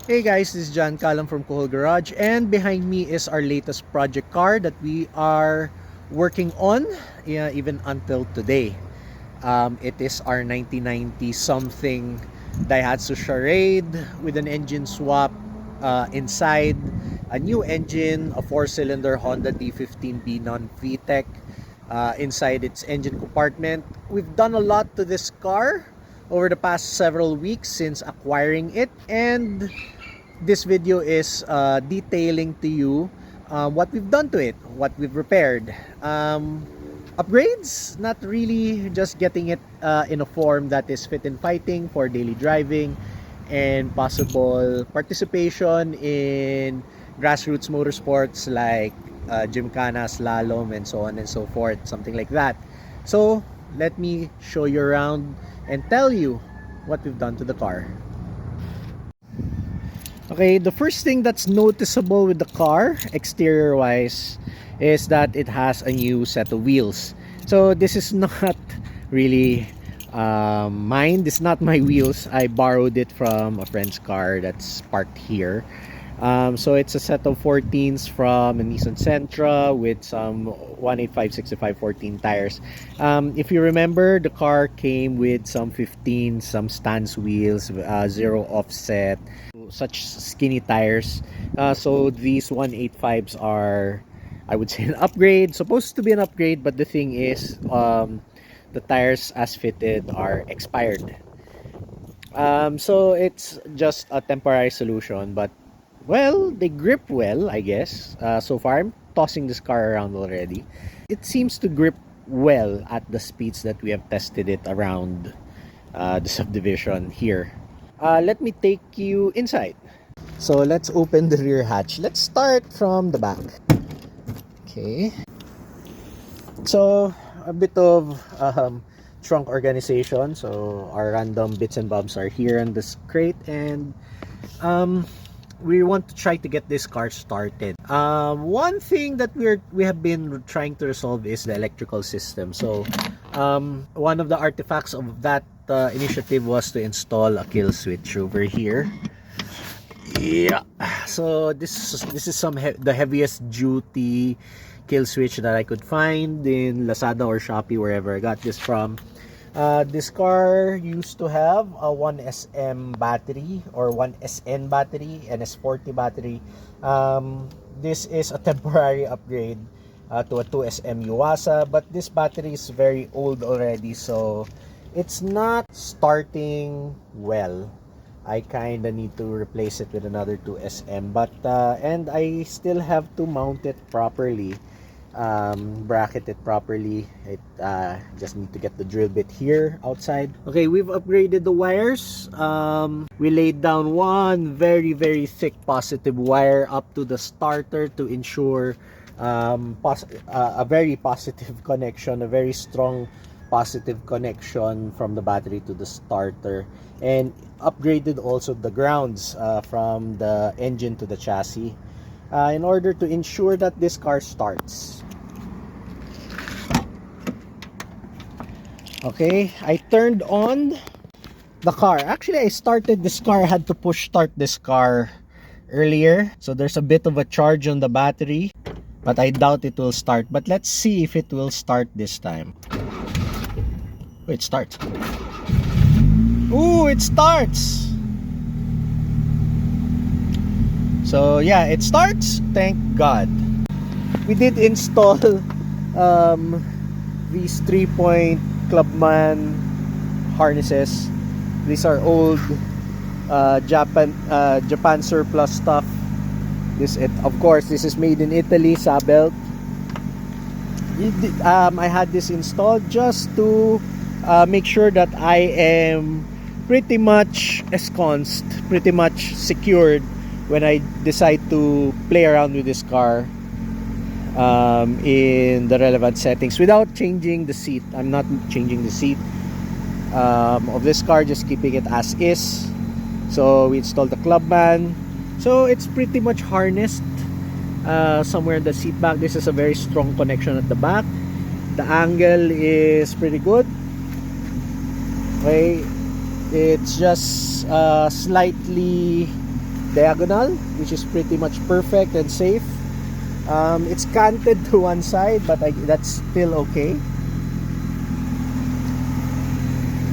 Hey guys, this is John Callum from Kohol Garage, and behind me is our latest project car that we are working on, even until today. It is our 1990 something Daihatsu Charade with an engine swap inside, a new engine, a 4-cylinder Honda D15B non-VTEC inside its engine compartment. We've done a lot to this car over the past several weeks since acquiring it, and this video is detailing to you what we've done to it, what we've repaired. Upgrades, not really, just getting it in a form that is fit in fighting for daily driving and possible participation in grassroots motorsports like Gymkhana, slalom, and so on and so forth, something like that. So let me show you around and tell you what we've done to the car. Okay, the first thing that's noticeable with the car, exterior wise, is that it has a new set of wheels. So this is not really mine. This is not my wheels. I borrowed it from a friend's car that's parked here. So it's a set of 14s from a Nissan Sentra with some 185/65 14 tires. If you remember, the car came with some 15, some stance wheels, zero offset, such skinny tires. So these 185s are, I would say, an upgrade. Supposed to be an upgrade, but the thing is, the tires as fitted are expired. So it's just a temporary solution, but well, they grip well, I guess. So far, I'm tossing this car around already. It seems to grip well at the speeds that we have tested it around the subdivision here. Let me take you inside. So let's open the rear hatch. Let's start from the back. Okay. So a bit of trunk organization. So our random bits and bobs are here in this crate, and we want to try to get this car started. One thing that we have been trying to resolve is the electrical system. So one of the artifacts of that initiative was to install a kill switch over here. Yeah, so this is the heaviest duty kill switch that I could find in Lazada or Shopee, wherever I got this from. This car used to have a 1SM battery or 1SN battery, NS40 battery. This is a temporary upgrade to a 2SM Yuasa, but this battery is very old already, so it's not starting well. I kinda need to replace it with another 2SM, but and I still have to mount it properly, bracket it properly. It just need to get the drill bit here outside. Okay, we've upgraded the wires. We laid down one very thick positive wire up to the starter to ensure a very positive connection, a very strong positive connection from the battery to the starter, and upgraded also the grounds from the engine to the chassis in order to ensure that this car starts. Okay, I turned on the car. Actually, I started this car. I had to push start this car earlier, so there's a bit of a charge on the battery, but I doubt it will start. But let's see if it will start this time. Wait, start. Ooh, it starts. So yeah, it starts. Thank God. We did install these 3-point Clubman harnesses. These are old Japan surplus stuff. Of course, this is made in Italy, Sabelt. I had this installed just to make sure that I am pretty much ensconced, pretty much secured when I decide to play around with this car in the relevant settings without changing the seat. I'm not changing the seat of this car, just keeping it as is. So we installed the Clubman, so it's pretty much harnessed somewhere in the seat back. This is a very strong connection at the back. The angle is pretty good. Okay, it's just slightly diagonal, which is pretty much perfect and safe. It's canted to one side, but that's still okay.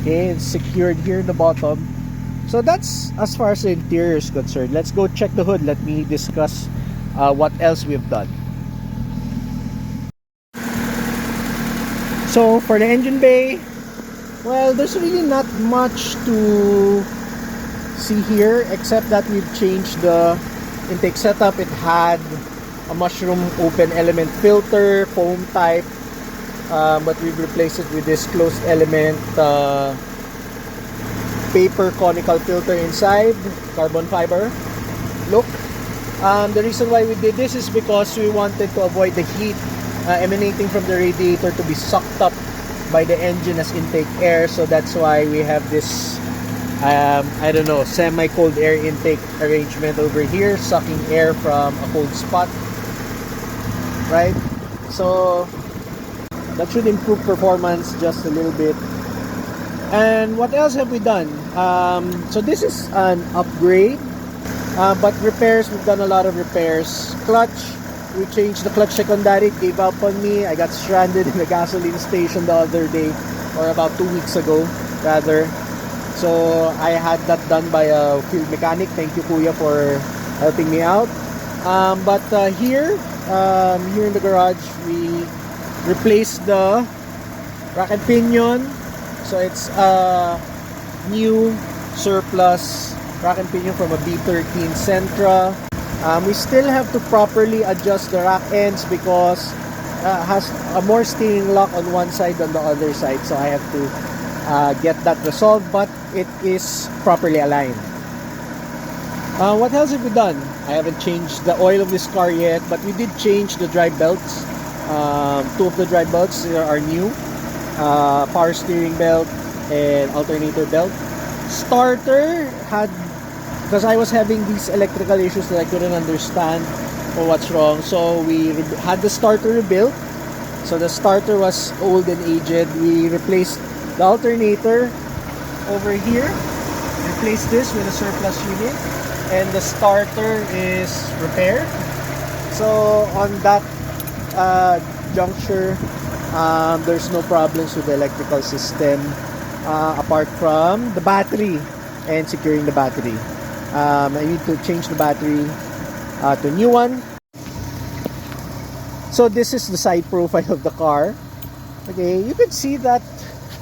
Okay, it's secured here in the bottom. So that's as far as the interior is concerned. Let's go check the hood. Let me discuss what else we've done. So for the engine bay, well, there's really not much to see here except that we've changed the intake setup. It had a mushroom open element filter, foam type, but we've replaced it with this closed element paper conical filter inside, carbon fiber look. The reason why we did this is because we wanted to avoid the heat emanating from the radiator to be sucked up by the engine as intake air. So that's why we have this I don't know, semi-cold air intake arrangement over here, sucking air from a cold spot, right? So that should improve performance just a little bit. And what else have we done? So this is an upgrade, but repairs, we've done a lot of repairs. Clutch, we changed the clutch secondary. It gave up on me. I got stranded in a gasoline station the other day, or about 2 weeks ago rather. So I had that done by a field mechanic. Thank you, Kuya, for helping me out. But here in the garage, we replaced the rack and pinion. So it's a new surplus rack and pinion from a B13 Sentra. We still have to properly adjust the rack ends because has a more steering lock on one side than the other side. So I have to get that resolved, but it is properly aligned. What else have we done? I haven't changed the oil of this car yet, but we did change the drive belts. 2 of the drive belts are new. Power steering belt and alternator belt. Starter had, because I was having these electrical issues that I couldn't understand or what's wrong, so we had the starter rebuilt. So the starter was old and aged. We replaced the alternator over here, replaced this with a surplus unit, and the starter is repaired. So on that juncture, there's no problems with the electrical system apart from the battery and securing the battery. I need to change the battery to a new one. So this is the side profile of the car. Okay, you can see that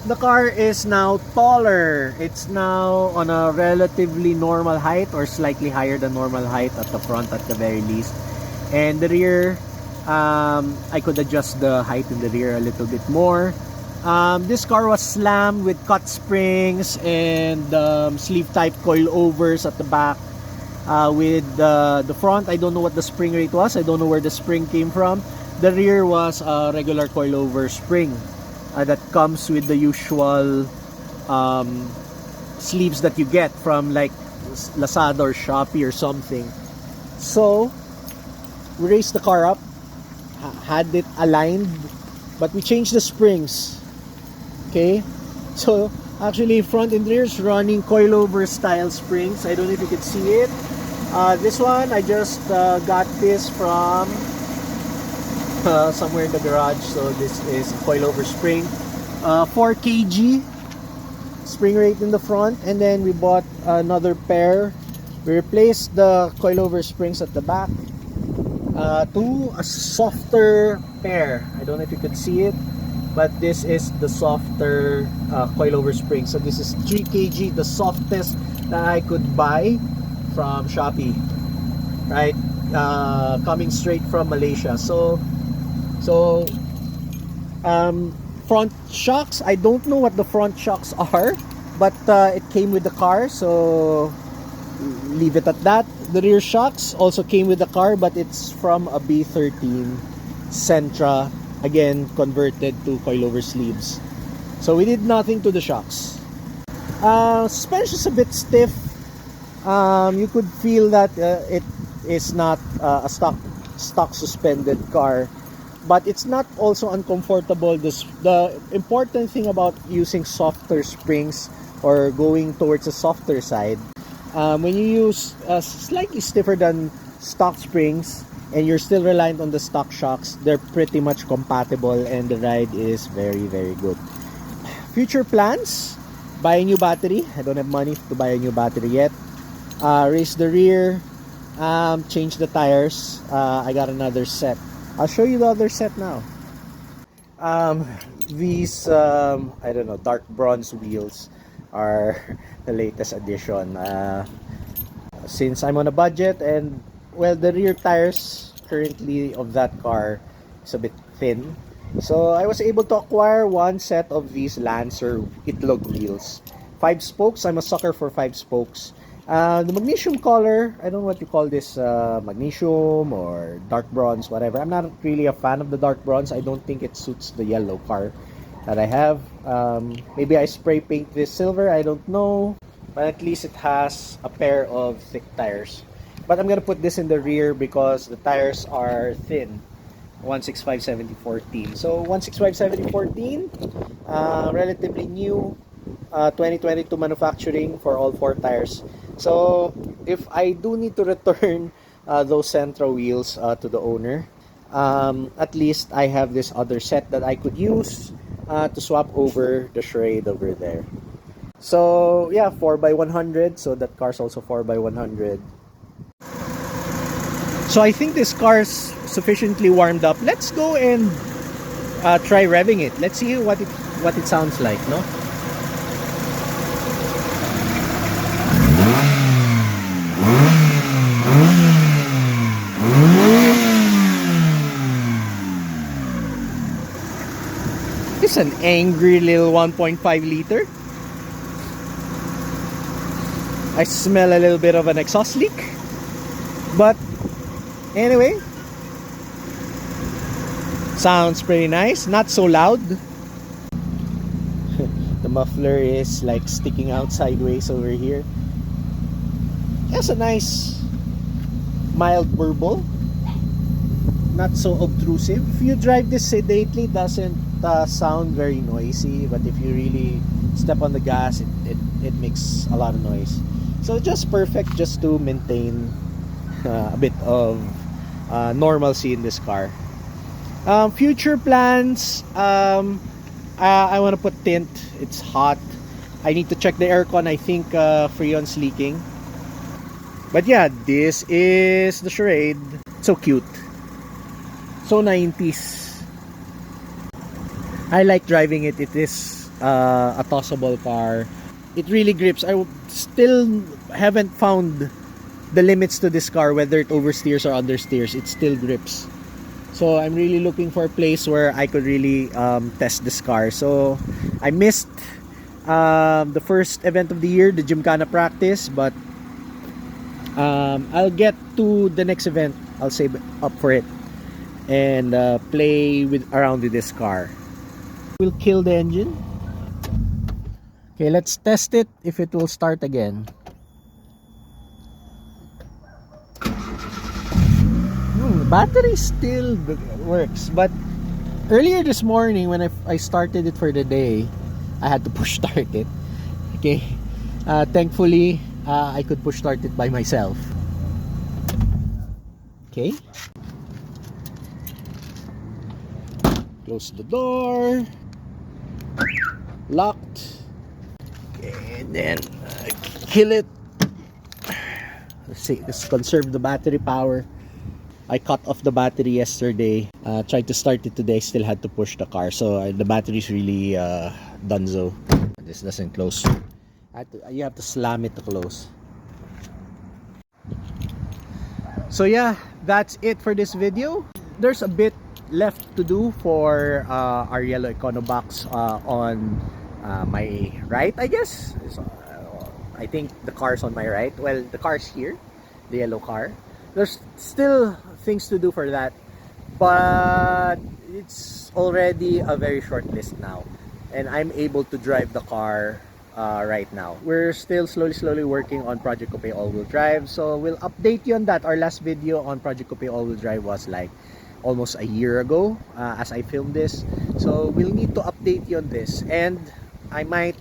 the car is now taller. It's now on a relatively normal height or slightly higher than normal height at the front at the very least. And the rear, I could adjust the height in the rear a little bit more. This car was slammed with cut springs and sleeve type coilovers at the back. With the front, I don't know what the spring rate was. I don't know where the spring came from. The rear was a regular coilover spring that comes with the usual sleeves that you get from like Lazada or Shopee or something. So we raised the car up, had it aligned, but we changed the springs. Okay, so actually front and rear is running coilover style springs. I don't know if you can see it. This one I just got this from somewhere in the garage. So this is a coilover spring, 4 kg spring rate in the front, and then we bought another pair. We replaced the coilover springs at the back to a softer pair. I don't know if you could see it, but this is the softer coilover spring. So this is 3 kg, the softest that I could buy from Shopee, right? Coming straight from Malaysia. So front shocks, I don't know what the front shocks are, but it came with the car, so leave it at that. The rear shocks also came with the car, but it's from a B13 Sentra, again converted to coilover sleeves. So we did nothing to the shocks. Suspension is a bit stiff. You could feel that it is not a stock suspended car, but it's not also uncomfortable. The important thing about using softer springs or going towards a softer side When you use slightly stiffer than stock springs and you're still reliant on the stock shocks, they're pretty much compatible and the ride is very, very good. Future plans: buy a new battery. I don't have money to buy a new battery yet. Raise the rear, change the tires. I got another set. I'll show you the other set now. Um, these I don't know, dark bronze wheels are the latest addition. Since I'm on a budget, and well, the rear tires currently of that car is a bit thin, so I was able to acquire one set of these Lancer Itlog wheels. 5 spokes. I'm a sucker for 5 spokes. The magnesium color, I don't know what you call this, magnesium or dark bronze, whatever. I'm not really a fan of the dark bronze. I don't think it suits the yellow car that I have. Maybe I spray paint this silver, I don't know. But at least it has a pair of thick tires. But I'm gonna put this in the rear because the tires are thin. 165/70/14. So 165/70/14, relatively new, 2022 manufacturing for all 4 tires. So if I do need to return those Sentra wheels to the owner, at least I have this other set that I could use to swap over the Charade over there. So yeah, 4x100. So that car's also 4x100. So I think this car's sufficiently warmed up. Let's go and try revving it. Let's see what it sounds like, no? It's an angry little 1.5 liter. I smell a little bit of an exhaust leak. But anyway, sounds pretty nice. Not so loud. The muffler is like sticking out sideways over here. That's a nice mild burble. Not so obtrusive. If you drive this sedately, it doesn't sound very noisy. But if you really step on the gas, it makes a lot of noise. So just perfect just to maintain a bit of normalcy in this car. Future plans, I want to put tint. It's hot. I need to check the aircon. I think Freon's leaking. But yeah, this is the Charade. So cute. So 90s. I like driving it. It is a tossable car. It really grips. I still haven't found the limits to this car, whether it oversteers or understeers. It still grips. So I'm really looking for a place where I could really test this car. So I missed the first event of the year, the Gymkhana practice, but I'll get to the next event. I'll save up for it and play around with this car. We'll kill the engine. Okay, let's test it if it will start again. The battery still works, but earlier this morning when I started it for the day, I had to push start it. Okay, thankfully I could push start it by myself. Okay, close the door, locked, and then kill it. Let's see, let's conserve the battery power. I cut off the battery yesterday, tried to start it today, still had to push the car, so the battery's really donezo. This doesn't close. You have to slam it to close. So yeah, that's it for this video. There's a bit left to do for our yellow Econobox on my right, I guess. So, I think the car's on my right. Well, the car's here, the yellow car. There's still things to do for that, but it's already a very short list now, and I'm able to drive the car right now. We're still slowly working on Project Coupe all-wheel drive, so we'll update you on that. Our last video on Project Coupe all-wheel drive was like almost a year ago as I filmed this, so we'll need to update you on this, and I might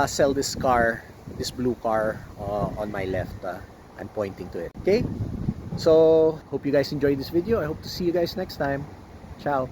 sell this car this blue car on my left. I'm pointing to it. Okay, so hope you guys enjoyed this video. I hope to see you guys next time. Ciao.